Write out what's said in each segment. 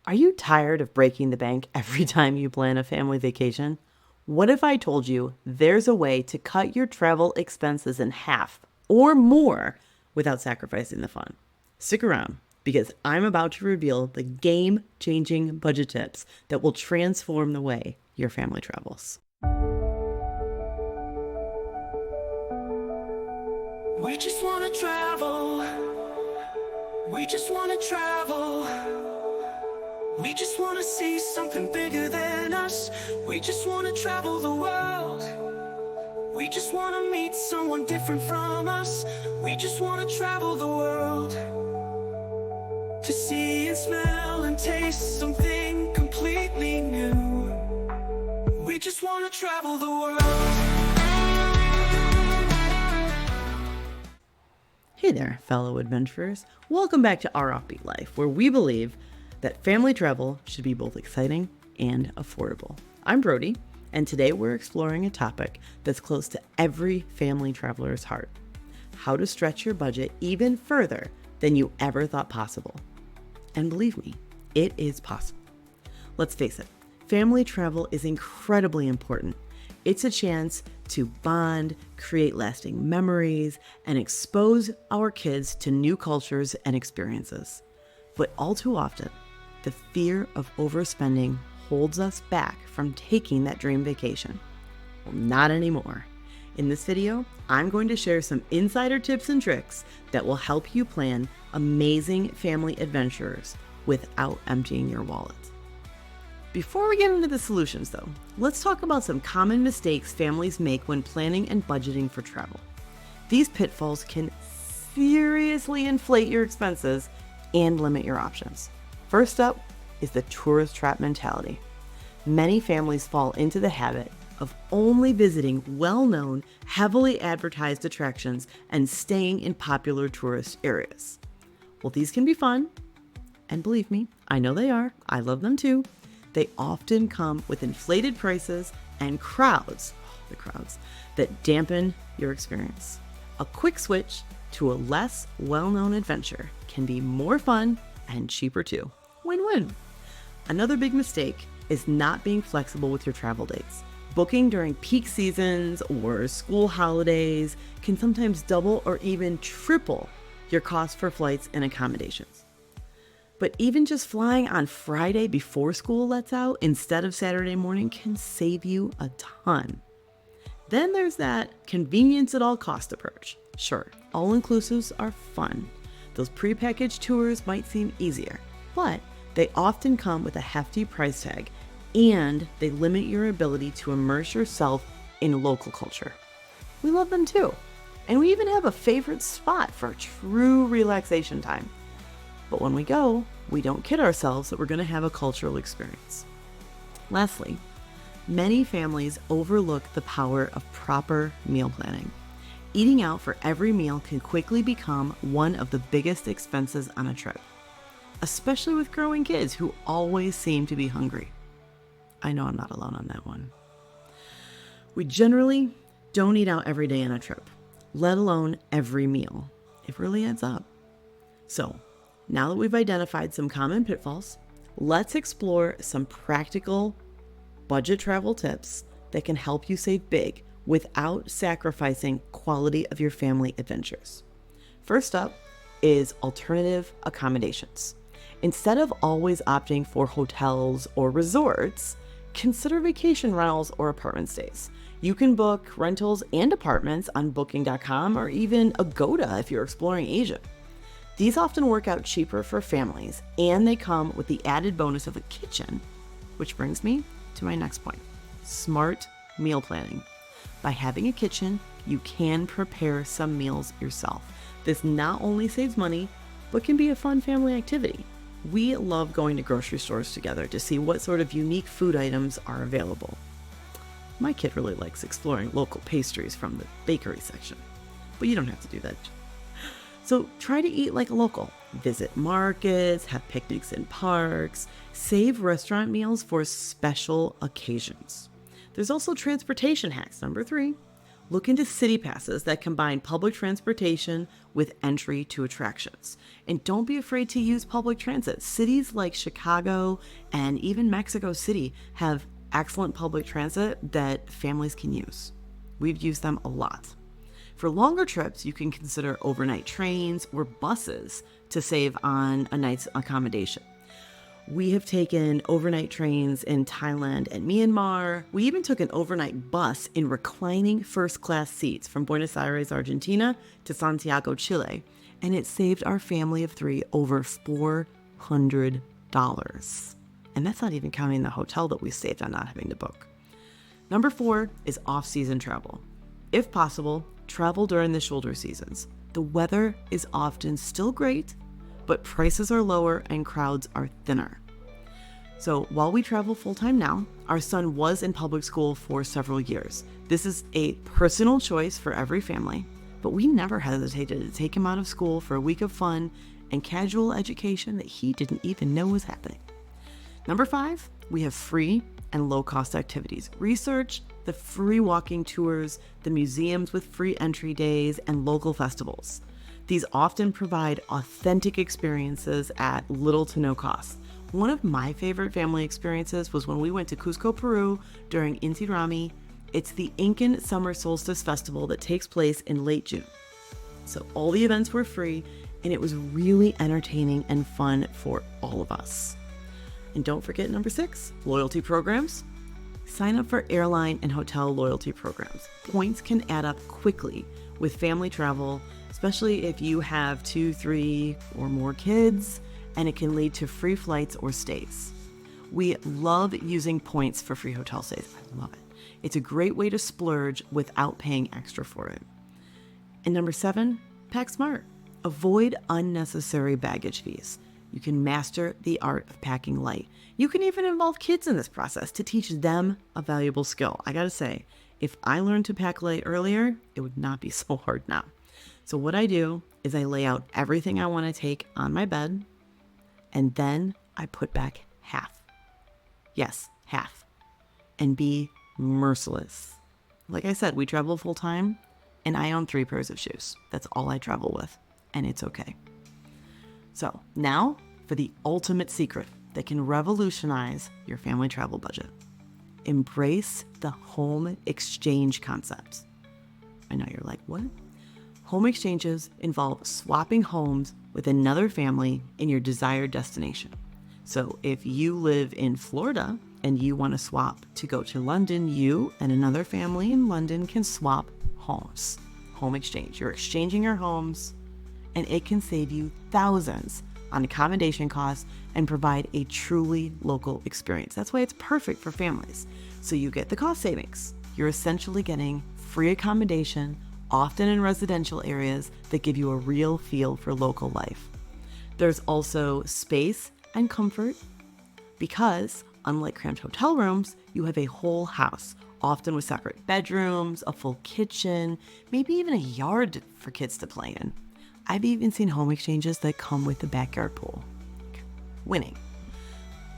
Are you tired of breaking the bank every time you plan a family vacation? What if I told you there's a way to cut your travel expenses in half or more without sacrificing the fun? Stick around because I'm about to reveal the game-changing budget tips that will transform the way your family travels. We just wanna travel. We just wanna travel. We just wanna see something bigger than us. We just wanna travel the world. We just wanna meet someone different from us. We just wanna travel the world to see and smell and taste something completely new. We just wanna travel the world. Hey there, fellow adventurers. Welcome back to Our Offbeat Life, where we believe that family travel should be both exciting and affordable. I'm Brodi, and today we're exploring a topic that's close to every family traveler's heart: how to stretch your budget even further than you ever thought possible. And believe me, it is possible. Let's face it, family travel is incredibly important. It's a chance to bond, create lasting memories, and expose our kids to new cultures and experiences. But all too often, the fear of overspending holds us back from taking that dream vacation. Well, not anymore. In this video, I'm going to share some insider tips and tricks that will help you plan amazing family adventures without emptying your wallet. Before we get into the solutions though, let's talk about some common mistakes families make when planning and budgeting for travel. These pitfalls can seriously inflate your expenses and limit your options. First up is the tourist trap mentality. Many families fall into the habit of only visiting well-known, heavily advertised attractions and staying in popular tourist areas. Well, these can be fun, and believe me, I know they are. I love them too. They often come with inflated prices and crowds that dampen your experience. A quick switch to a less well-known adventure can be more fun and cheaper too. Win-win. Another big mistake is not being flexible with your travel dates. Booking during peak seasons or school holidays can sometimes double or even triple your cost for flights and accommodations. But even just flying on Friday before school lets out instead of Saturday morning can save you a ton. Then there's that convenience at all cost approach. Sure, all-inclusives are fun. Those prepackaged tours might seem easier, but they often come with a hefty price tag, and they limit your ability to immerse yourself in local culture. We love them too, and we even have a favorite spot for true relaxation time. But when we go, we don't kid ourselves that we're going to have a cultural experience. Lastly, many families overlook the power of proper meal planning. Eating out for every meal can quickly become one of the biggest expenses on a trip, especially with growing kids who always seem to be hungry. I know I'm not alone on that one. We generally don't eat out every day on a trip, let alone every meal. It really adds up. So, now that we've identified some common pitfalls, let's explore some practical budget travel tips that can help you save big without sacrificing quality of your family adventures. First up is alternative accommodations. Instead of always opting for hotels or resorts, consider vacation rentals or apartment stays. You can book rentals and apartments on booking.com or even Agoda if you're exploring Asia. These often work out cheaper for families, and they come with the added bonus of a kitchen, which brings me to my next point: smart meal planning. By having a kitchen, you can prepare some meals yourself. This not only saves money, but can be a fun family activity. We love going to grocery stores together to see what sort of unique food items are available. My kid really likes exploring local pastries from the bakery section, but you don't have to do that. So try to eat like a local. Visit markets, have picnics in parks, save restaurant meals for special occasions. There's also transportation hacks. Number 3, Look into city passes that combine public transportation with entry to attractions. And don't be afraid to use public transit. Cities like Chicago and even Mexico City have excellent public transit that families can use. We've used them a lot. For longer trips, you can consider overnight trains or buses to save on a night's accommodation. We have taken overnight trains in Thailand and Myanmar. We even took an overnight bus in reclining first-class seats from Buenos Aires, Argentina to Santiago, Chile, and it saved our family of 3 over $400. And that's not even counting the hotel that we saved on not having to book. Number 4 is off-season travel. If possible, travel during the shoulder seasons. The weather is often still great, but prices are lower and crowds are thinner. So while we travel full-time now, our son was in public school for several years. This is a personal choice for every family, but we never hesitated to take him out of school for a week of fun and casual education that he didn't even know was happening. Number 5, we have free and low-cost activities. Research the free walking tours, the museums with free entry days, and local festivals. These often provide authentic experiences at little to no cost. One of my favorite family experiences was when we went to Cusco, Peru during Inti Raymi. It's the Incan Summer Solstice Festival that takes place in late June. So all the events were free, and it was really entertaining and fun for all of us. And don't forget number 6, loyalty programs. Sign up for airline and hotel loyalty programs. Points can add up quickly with family travel, especially if you have 2, 3, or more kids, and it can lead to free flights or stays. We love using points for free hotel stays. I love it. It's a great way to splurge without paying extra for it. And number 7, pack smart. Avoid unnecessary baggage fees. You can master the art of packing light. You can even involve kids in this process to teach them a valuable skill. I gotta say, if I learned to pack light earlier, it would not be so hard now. So what I do is I lay out everything I want to take on my bed, and then I put back half. Yes, half. And be merciless. Like I said, we travel full time, and I own 3 pairs of shoes. That's all I travel with, and it's okay. So now for the ultimate secret that can revolutionize your family travel budget. Embrace the home exchange concept. I know you're like, what? Home exchanges involve swapping homes with another family in your desired destination. So if you live in Florida and you want to swap to go to London, you and another family in London can swap homes. Home exchange. You're exchanging your homes, and it can save you thousands on accommodation costs and provide a truly local experience. That's why it's perfect for families. So you get the cost savings. You're essentially getting free accommodation, often in residential areas that give you a real feel for local life. There's also space and comfort because, unlike cramped hotel rooms, you have a whole house, often with separate bedrooms, a full kitchen, maybe even a yard for kids to play in. I've even seen home exchanges that come with a backyard pool. Winning.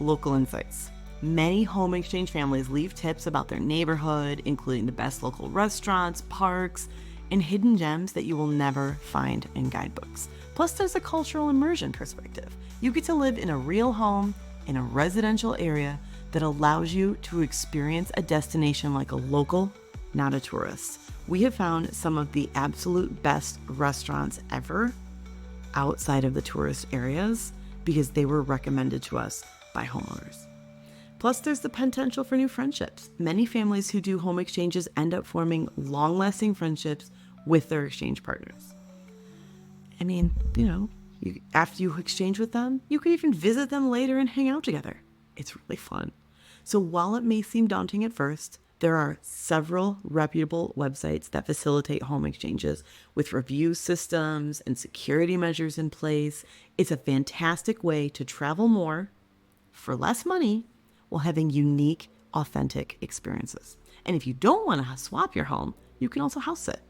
Local insights. Many home exchange families leave tips about their neighborhood, including the best local restaurants, parks, and hidden gems that you will never find in guidebooks. Plus, there's a cultural immersion perspective. You get to live in a real home in a residential area that allows you to experience a destination like a local, not a tourist. We have found some of the absolute best restaurants ever outside of the tourist areas because they were recommended to us by homeowners. Plus, there's the potential for new friendships. Many families who do home exchanges end up forming long-lasting friendships with their exchange partners. I mean, after you exchange with them, you could even visit them later and hang out together. It's really fun. So while it may seem daunting at first, there are several reputable websites that facilitate home exchanges with review systems and security measures in place. It's a fantastic way to travel more for less money while having unique, authentic experiences. And if you don't want to swap your home, you can also house sit.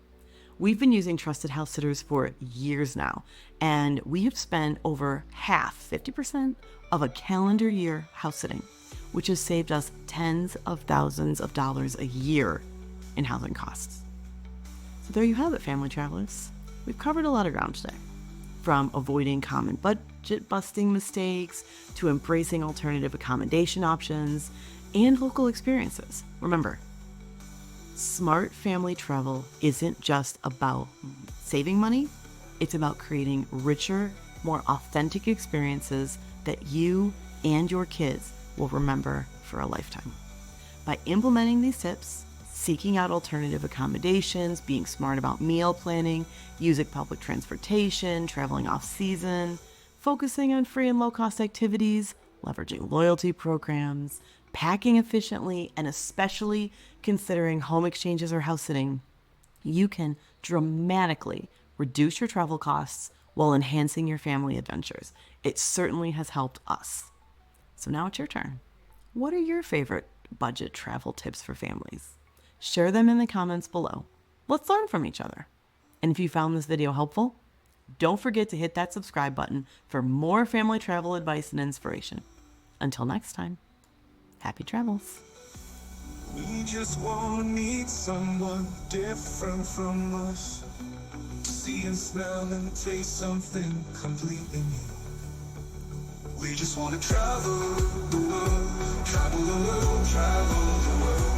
We've been using trusted house sitters for years now, and we have spent over half, 50% of a calendar year house sitting, which has saved us tens of thousands of dollars a year in housing costs. There you have it, family travelers. We've covered a lot of ground today. From avoiding common budget-busting mistakes to embracing alternative accommodation options and local experiences. Remember, smart family travel isn't just about saving money. It's about creating richer, more authentic experiences that you and your kids will remember for a lifetime. By implementing these tips, seeking out alternative accommodations, being smart about meal planning, using public transportation, traveling off-season, focusing on free and low-cost activities, leveraging loyalty programs, packing efficiently, and especially considering home exchanges or house sitting, you can dramatically reduce your travel costs while enhancing your family adventures. It certainly has helped us. So now it's your turn. What are your favorite budget travel tips for families? Share them in the comments below. Let's learn from each other. And if you found this video helpful, don't forget to hit that subscribe button for more family travel advice and inspiration. Until next time, happy travels. We just wanna meet someone different from us. See and smell and taste something completely new. We just wanna travel the world, travel the world, travel the world.